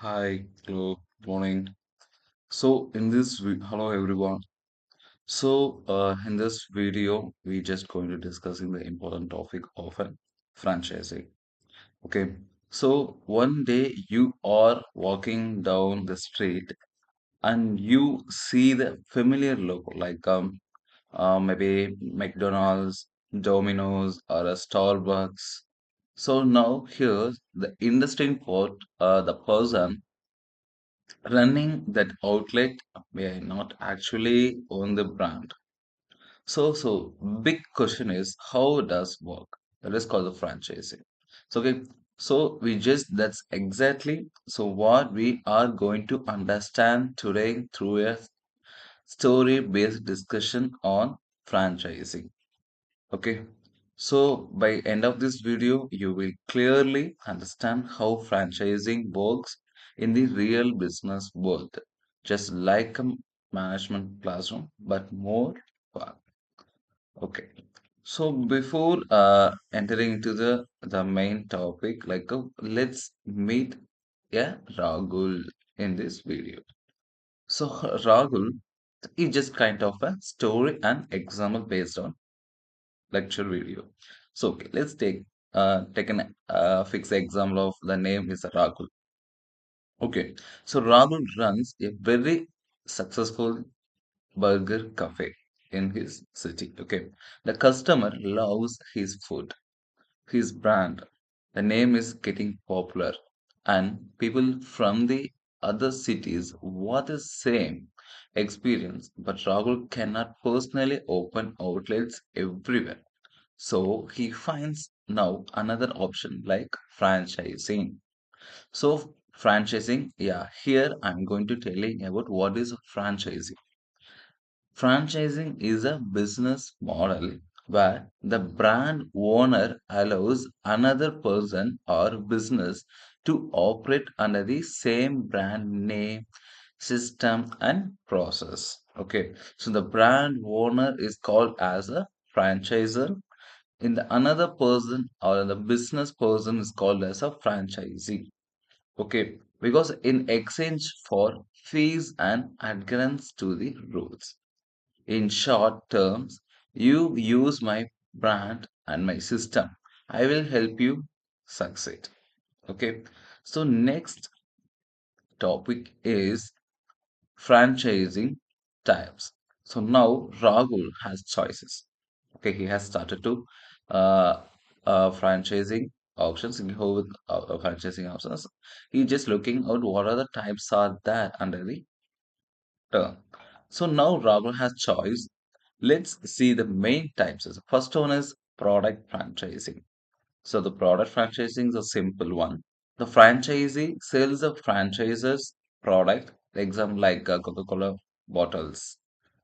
Hi, hello, morning. Hello everyone. In this video, we just going to discussing the important topic of franchising. Okay. So, one day you are walking down the street and you see the familiar logo like maybe McDonald's, Domino's, or a Starbucks. So now here's the interesting part. The person running that outlet may not actually own the brand. So big question is how does work? That is called the franchising. Okay, so we just that's exactly so what we are going to understand today through a story-based discussion on franchising. Okay, so by end of this video, you will clearly understand how franchising works in the real business world, just like a management classroom, but more fun. Okay, so before entering into the main topic, let's meet Rahul in this video. So Rahul is just kind of a story and example based on lecture video. So okay, let's take an fixed example of the name is Rahul. Okay, so Rahul runs a very successful burger cafe in his city. Okay, the customer loves his food, his brand. The name is getting popular, and people from the other cities want the same experience. But Rahul cannot personally open outlets everywhere. So he finds now another option like franchising. So franchising, yeah, here I'm going to tell you about what is franchising. Franchising is a business model where the brand owner allows another person or business to operate under the same brand name, system, and process. Okay, so the brand owner is called as a franchisor in the another person or the business person is called as a franchisee. Okay, because in exchange for fees and adherence to the rules. In short terms, you use my brand and my system. I will help you succeed. Okay, so next topic is franchising types. So now Rahul has choices. Okay, he has started to uh, franchising options. He go with franchising options. He just looking out what are the types are there under the term. So now Rahul has choice. Let's see the main types. The first one is product franchising. So the product franchising is a simple one. The franchisee sells the franchise's product, example like Coca-Cola bottles.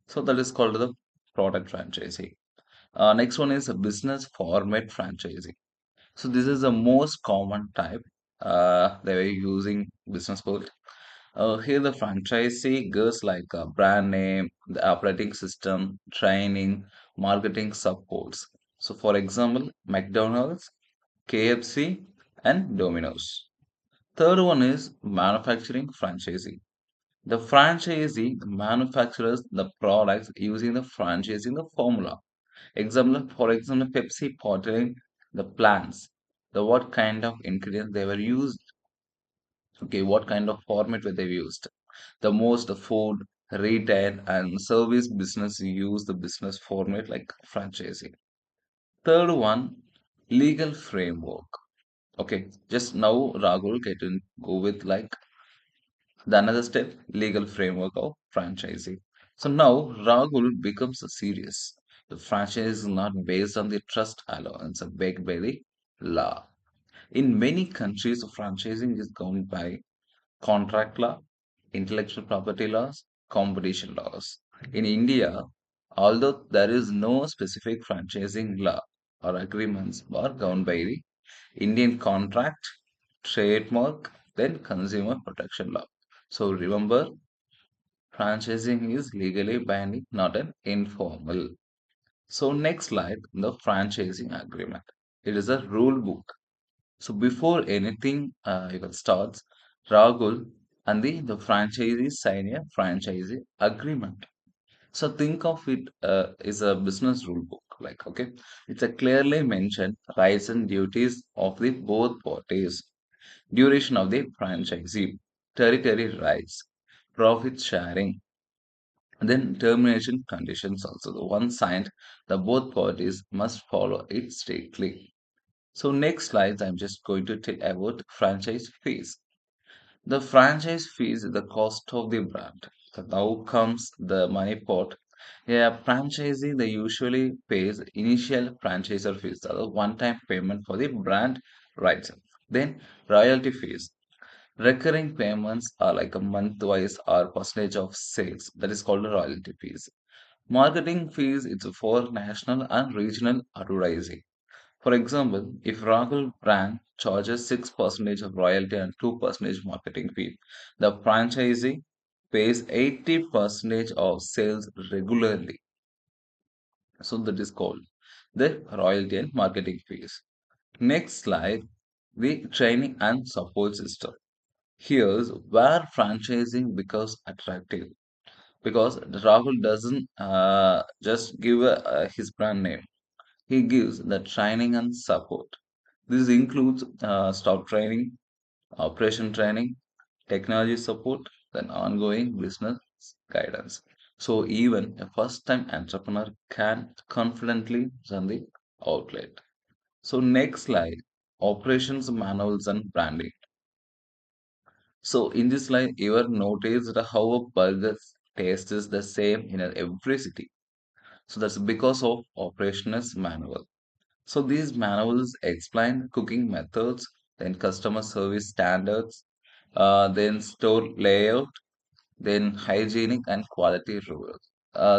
So that is called the product franchising. Next one is a business format franchising. So this is the most common type. They were using business world. Here the franchisee goes like a brand name, the operating system, training, marketing supports. So for example, McDonald's, KFC, and Domino's. Third one is manufacturing franchising. The franchisee manufactures the products using the franchising the formula. For example, Pepsi bottling the plants, the what kind of ingredients they were used, okay, what kind of format were they used. The most food, retail, and service business use the business format like franchising. Third one, legal framework. Okay, just now Rahul get to go with like the another step, legal framework of franchising. So now Rahul becomes a serious. The franchise is not based on the trust alone, it's backed by the law. In many countries, franchising is governed by contract law, intellectual property laws, competition laws. In India, although there is no specific franchising law or agreements are governed by the Indian contract, trademark, then consumer protection law. So remember, franchising is legally binding, not an informal. So next slide, the franchising agreement. It is a rule book. So before anything even starts, Rahul and the franchisee sign a franchisee agreement. So think of it as a business rule book. Like, okay, it's a clearly mentioned rights and duties of the both parties, duration of the franchisee, territory rights, profit sharing, and then termination conditions also. The one signed, the both parties must follow it strictly. So next slides, I'm just going to tell about franchise fees. The franchise fees is the cost of the brand. So now comes the money pot. Yeah, franchisee they usually pays initial franchisor fees, the one-time payment for the brand rights. Then royalty fees. Recurring payments are like a month-wise or percentage of sales. That is called the royalty fees. Marketing fees is for national and regional advertising. For example, if Rahul brand charges 6% of royalty and 2% marketing fee, the franchisee pays 80% of sales regularly. So that is called the royalty and marketing fees. Next slide, the training and support system. Here's where franchising becomes attractive because Rahul doesn't just give his brand name. He gives the training and support. This includes staff training, operation training, technology support, then ongoing business guidance. So even a first-time entrepreneur can confidently run the outlet. So next slide, operations manuals and branding. So in this slide, you ever noticed how a burger tastes the same in every city? So that's because of operations manual. So these manuals explain cooking methods, then customer service standards, then store layout, then hygienic and quality rules.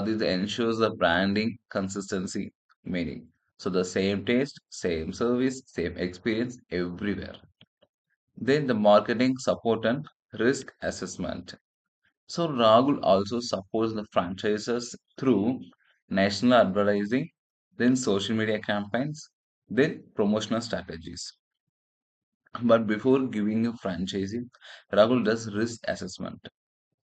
This ensures the branding consistency, meaning so the same taste, same service, same experience everywhere. Then the marketing support and risk assessment. So Rahul also supports the franchises through national advertising, then social media campaigns, then promotional strategies. But before giving a franchising, Rahul does risk assessment.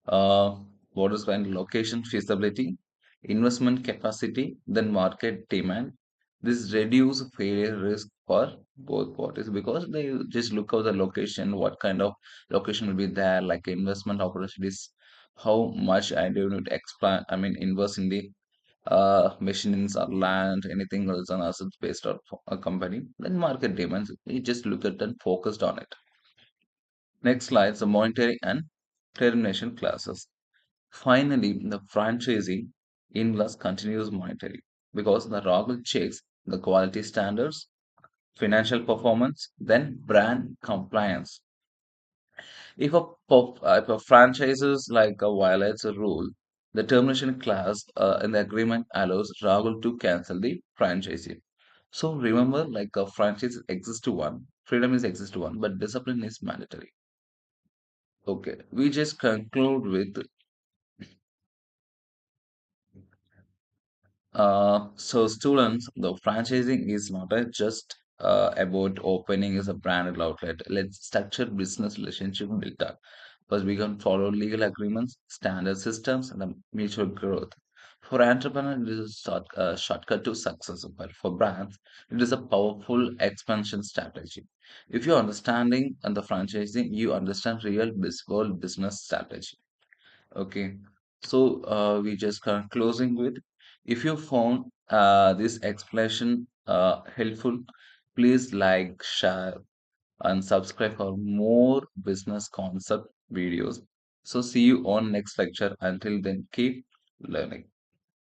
Uh, what is kind location feasibility, investment capacity, then market demand. This reduce failure risk for both parties because they just look at the location, what kind of location will be there, like investment opportunities, how much I do need to expand, I mean, invest in the machines or land, anything else on assets based on a company. Then market demands, you just look at and focused on it. Next slide, the monitoring and termination classes. Finally, the franchisee in-class continuous monitoring because the Rahul checks the quality standards, financial performance, then brand compliance. If a franchises like violates a rule, the termination clause in the agreement allows Rahul to cancel the franchisee. So remember, like a franchise exists to one, freedom is exists to one, but discipline is mandatory. Okay, we just conclude with so students, the franchising is not just about opening as a branded outlet. Let's structure business relationship built up. First, we can follow legal agreements, standard systems, and the mutual growth. For entrepreneurs, it is a shortcut to success. But for brands, it is a powerful expansion strategy. If you're understanding and the franchising, you understand real world business strategy. Okay, so we just closing with if you found this explanation helpful, please like, share, and subscribe for more business concept videos. So see you on next lecture. Until then, keep learning.